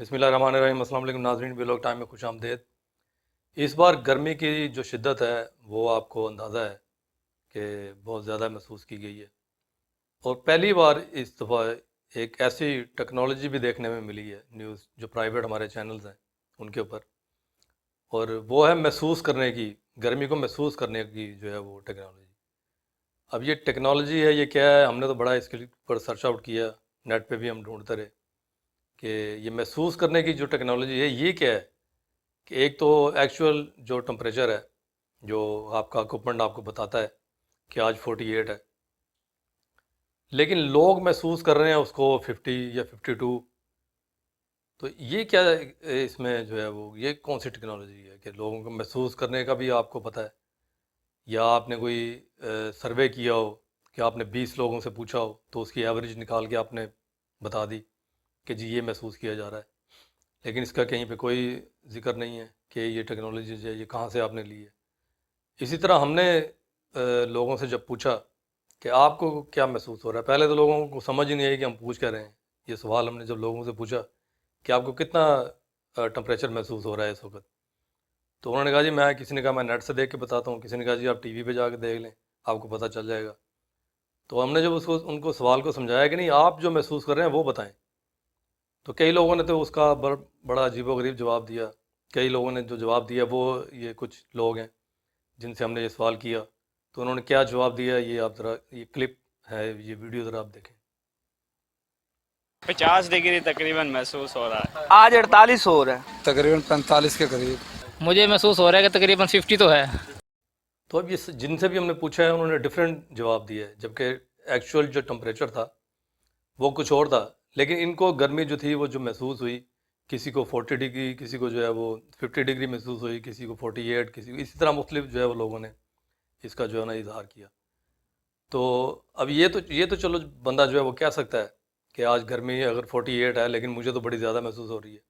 بسم اللہ الرحمن الرحیم۔ السلام علیکم ناظرین، ویلوگ ٹائم میں خوش آمدید۔ اس بار گرمی کی جو شدت ہے وہ آپ کو اندازہ ہے کہ بہت زیادہ محسوس کی گئی ہے، اور پہلی بار اس دفعہ ایک ایسی ٹیکنالوجی بھی دیکھنے میں ملی ہے نیوز جو پرائیویٹ ہمارے چینلز ہیں ان کے اوپر، اور وہ ہے محسوس کرنے کی، گرمی کو محسوس کرنے کی جو ہے وہ ٹیکنالوجی۔ اب یہ ٹیکنالوجی ہے، یہ کیا ہے؟ ہم نے تو بڑا اس کے پر سرچ آؤٹ کیا، نیٹ پہ بھی ہم ڈھونڈتے رہے کہ یہ محسوس کرنے کی جو ٹیکنالوجی ہے یہ کیا ہے۔ کہ ایک تو ایکچوئل جو ٹمپریچر ہے، جو آپ کا اکوپمنٹ آپ کو بتاتا ہے کہ آج 48 ہے، لیکن لوگ محسوس کر رہے ہیں اس کو 50 یا 52۔ تو یہ کیا اس میں جو ہے وہ یہ کون سی ٹیکنالوجی ہے کہ لوگوں کو محسوس کرنے کا بھی آپ کو پتہ ہے؟ یا آپ نے کوئی سروے کیا ہو کہ آپ نے 20 لوگوں سے پوچھا ہو تو اس کی ایوریج نکال کے آپ نے بتا دی کہ جی یہ محسوس کیا جا رہا ہے، لیکن اس کا کہیں پہ کوئی ذکر نہیں ہے کہ یہ ٹیکنالوجی جو ہے یہ کہاں سے آپ نے لی ہے۔ اسی طرح ہم نے لوگوں سے جب پوچھا کہ آپ کو کیا محسوس ہو رہا ہے، پہلے تو لوگوں کو سمجھ ہی نہیں آئی کہ ہم پوچھ کیا رہے ہیں۔ یہ سوال ہم نے جب لوگوں سے پوچھا کہ آپ کو کتنا ٹمپریچر محسوس ہو رہا ہے اس وقت، تو انہوں نے کہا جی کسی نے کہا میں نیٹ سے دیکھ کے بتاتا ہوں، کسی نے کہا جی آپ ٹی وی پہ جا کے دیکھ لیں آپ کو پتہ چل جائے گا۔ تو ہم نے جب ان کو سوال کو سمجھایا کہ نہیں آپ جو محسوس کر رہے ہیں وہ بتائیں، تو کئی لوگوں نے تو اس کا بڑا عجیب و غریب جواب دیا۔ کئی لوگوں نے جو جواب دیا وہ یہ کچھ لوگ ہیں جن سے ہم نے یہ سوال کیا، تو انہوں نے کیا جواب دیا یہ آپ ذرا یہ کلپ ہے، یہ ویڈیو ذرا آپ دیکھیں۔ 50 ڈگری تقریباً محسوس ہو رہا ہے۔ آج 48 ہو رہا ہے، تقریباً 45 کے قریب۔ مجھے محسوس ہو رہا ہے کہ تقریباً 50 تو ہے۔ تو اب یہ جن سے بھی ہم نے پوچھا ہے انہوں نے ڈفرینٹ جواب دیے، جبکہ ایکچوئل جو ٹمپریچر تھا وہ کچھ اور تھا، لیکن ان کو گرمی جو تھی وہ جو محسوس ہوئی، کسی کو 40 ڈگری، کسی کو جو ہے وہ 50 ڈگری محسوس ہوئی، کسی کو 48، کسی کو اسی طرح مختلف جو ہے وہ لوگوں نے اس کا جو ہے نا اظہار کیا۔ تو اب یہ تو چلو بندہ جو ہے وہ کہہ سکتا ہے کہ آج گرمی اگر 48 ہے لیکن مجھے تو بڑی زیادہ محسوس ہو رہی ہے،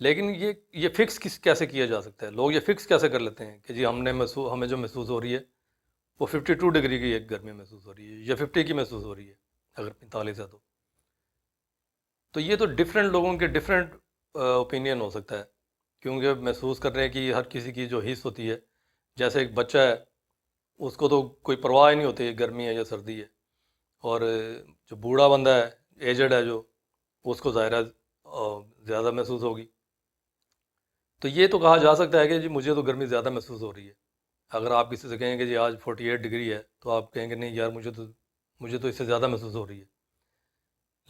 لیکن یہ فکس کیسے کیا جا سکتا ہے؟ لوگ یہ فکس کیسے کر لیتے ہیں کہ جی ہمیں جو محسوس ہو رہی ہے وہ 52 ڈگری کی ایک گرمی محسوس ہو رہی ہے یا 50 کی محسوس ہو رہی ہے اگر 45 ہے تو یہ تو ڈفرینٹ لوگوں کے ڈفرینٹ اوپینین ہو سکتا ہے، کیونکہ محسوس کرنے کی ہر کسی کی جو حس ہوتی ہے، جیسے ایک بچہ ہے اس کو تو کوئی پرواہ ہی نہیں ہوتی گرمی ہے یا سردی ہے، اور جو بوڑھا بندہ ہے، ایجڈ ہے جو، اس کو ظاہر ہے زیادہ محسوس ہوگی۔ تو یہ تو کہا جا سکتا ہے کہ جی مجھے تو گرمی زیادہ محسوس ہو رہی ہے۔ اگر آپ کسی سے کہیں کہ جی آج 48 ڈگری ہے تو آپ کہیں گے نہیں یار مجھے تو اس سے زیادہ محسوس ہو رہی ہے،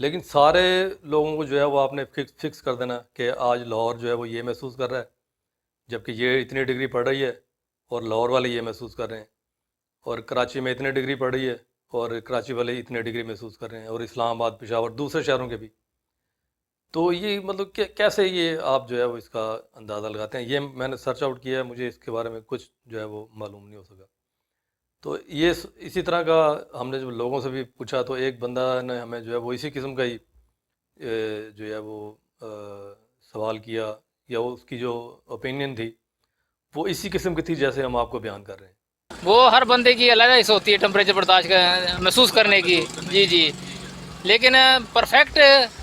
لیکن سارے لوگوں کو جو ہے وہ آپ نے فکس کر دینا کہ آج لاہور جو ہے وہ یہ محسوس کر رہا ہے، جبکہ یہ اتنی ڈگری پڑ رہی ہے اور لاہور والے یہ محسوس کر رہے ہیں، اور کراچی میں اتنے ڈگری پڑ رہی ہے اور کراچی والے اتنے ڈگری محسوس کر رہے ہیں، اور اسلام آباد، پشاور، دوسرے شہروں کے بھی۔ تو یہ مطلب کہ کیسے یہ آپ جو ہے وہ اس کا اندازہ لگاتے ہیں؟ یہ میں نے سرچ آؤٹ کیا ہے، مجھے اس کے بارے میں کچھ جو ہے وہ معلوم نہیں ہو سکا۔ تو یہ اسی طرح کا ہم نے جب لوگوں سے بھی پوچھا تو ایک بندہ نے ہمیں جو ہے وہ اسی قسم کا ہی جو ہے وہ سوال کیا، یا اس کی جو اوپینین تھی وہ اسی قسم کی تھی جیسے ہم آپ کو بیان کر رہے ہیں۔ وہ ہر بندے کی الگ حص ہوتی ہے ٹمپریچر برداشت محسوس کرنے کی، جی، لیکن پرفیکٹ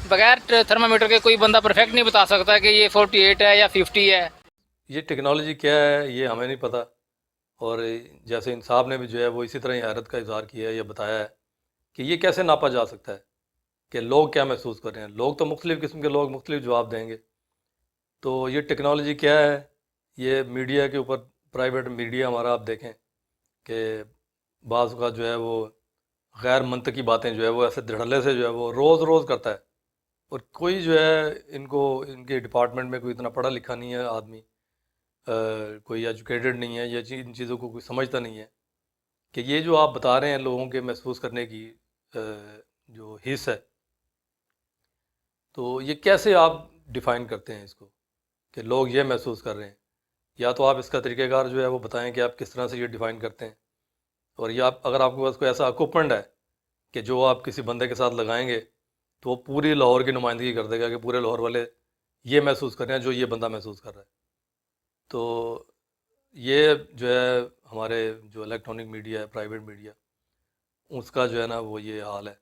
بغیر تھرمامیٹر کے کوئی بندہ پرفیکٹ نہیں بتا سکتا کہ یہ 48 ہے یا 50 ہے۔ یہ ٹیکنالوجی کیا ہے یہ ہمیں نہیں پتہ، اور جیسے انصاف نے بھی جو ہے وہ اسی طرح ہی حیرت کا اظہار کیا ہے یا بتایا ہے کہ یہ کیسے ناپا جا سکتا ہے کہ لوگ کیا محسوس کر رہے ہیں۔ لوگ تو مختلف قسم کے لوگ مختلف جواب دیں گے۔ تو یہ ٹیکنالوجی کیا ہے؟ یہ میڈیا کے اوپر، پرائیویٹ میڈیا ہمارا آپ دیکھیں کہ بعض اوقات جو ہے وہ غیر منطقی باتیں جو ہے وہ ایسے دھڑلے سے جو ہے وہ روز روز کرتا ہے، اور کوئی جو ہے ان کے ڈپارٹمنٹ میں کوئی اتنا پڑھا لکھا نہیں ہے آدمی، کوئی ایجوکیٹڈ نہیں ہے، یا ان چیزوں کو کوئی سمجھتا نہیں ہے کہ یہ جو آپ بتا رہے ہیں لوگوں کے محسوس کرنے کی جو حص ہے، تو یہ کیسے آپ ڈیفائن کرتے ہیں اس کو کہ لوگ یہ محسوس کر رہے ہیں؟ یا تو آپ اس کا طریقہ کار جو ہے وہ بتائیں کہ آپ کس طرح سے یہ ڈیفائن کرتے ہیں، اور یا اگر آپ کے پاس کوئی ایسا اکوپمنٹ ہے کہ جو آپ کسی بندے کے ساتھ لگائیں گے تو وہ پوری لاہور کی نمائندگی کر دے گا کہ پورے لاہور والے یہ محسوس کر رہے ہیں جو یہ بندہ محسوس کر رہا ہے۔ تو یہ جو ہے ہمارے جو الیکٹرانک میڈیا ہے، پرائیویٹ میڈیا، اس کا جو ہے نا وہ یہ حال ہے۔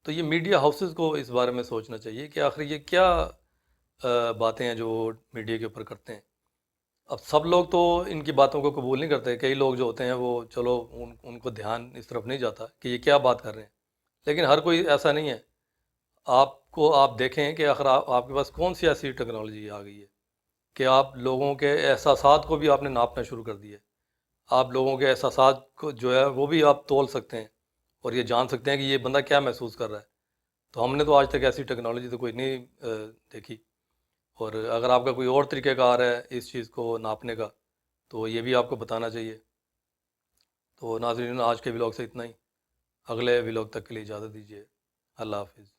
تو یہ میڈیا ہاؤسز کو اس بارے میں سوچنا چاہیے کہ آخر یہ کیا باتیں ہیں جو وہ میڈیا کے اوپر کرتے ہیں. اب سب لوگ تو ان کی باتوں کو قبول نہیں کرتے. کئی لوگ جو ہوتے ہیں وہ چلو ان کو دھیان اس طرف نہیں جاتا کہ یہ کیا بات کر رہے ہیں. لیکن ہر کوئی ایسا نہیں ہے. آپ دیکھیں کہ آخر آپ کے پاس کون سی ایسی ٹیکنالوجی آ گئی ہے کہ آپ لوگوں کے احساسات کو بھی آپ نے ناپنا شروع کر دیا ہے. آپ لوگوں کے احساسات کو جو ہے وہ بھی آپ تول سکتے ہیں اور یہ جان سکتے ہیں کہ یہ بندہ کیا محسوس کر رہا ہے. تو ہم نے تو آج تک ایسی ٹیکنالوجی تو کوئی نہیں دیکھی. اور اگر آپ کا کوئی اور طریقہ کار ہے اس چیز کو ناپنے کا تو یہ بھی آپ کو بتانا چاہیے. تو ناظرین آج کے ولاگ سے اتنا ہی. اگلے ولاگ تک کے لیے اجازت دیجیے. اللہ حافظ.